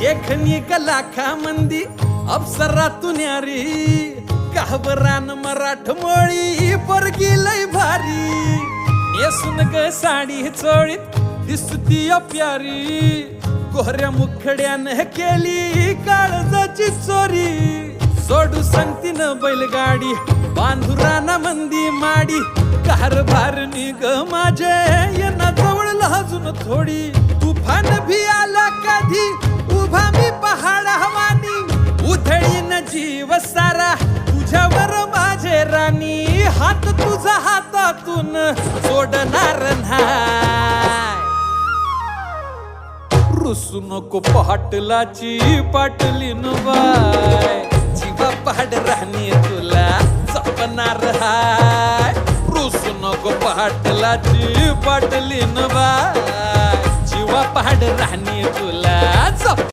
देखणी का लाखा मंदी अप्सरा तू न्यारी कहबरान मराठमोळी पोरगी लय भारी नेसून ग साडी चोळीत दिसती प्यारी कोहऱ्या मुखड्यानं केली काळजाची चोरी सोडू सांगतीन बैलगाडी बांधुराना मंदी माडी कारभार निग माझे येना जवळ लाजून थोडी तुफान भी आला कधी उभा मी पहाड हवानी उधळीन जीव सारा तुझ्यावर माझे राणी हात तुझा हातातून सोडणार नाही रुसू नको पाटलाची पाटलीन बाय जीवा पहाड राहणी तुला जपणार हाय रुसू नको पाटलाची पाटलीन बाय जीवा पहाड राहणी तुला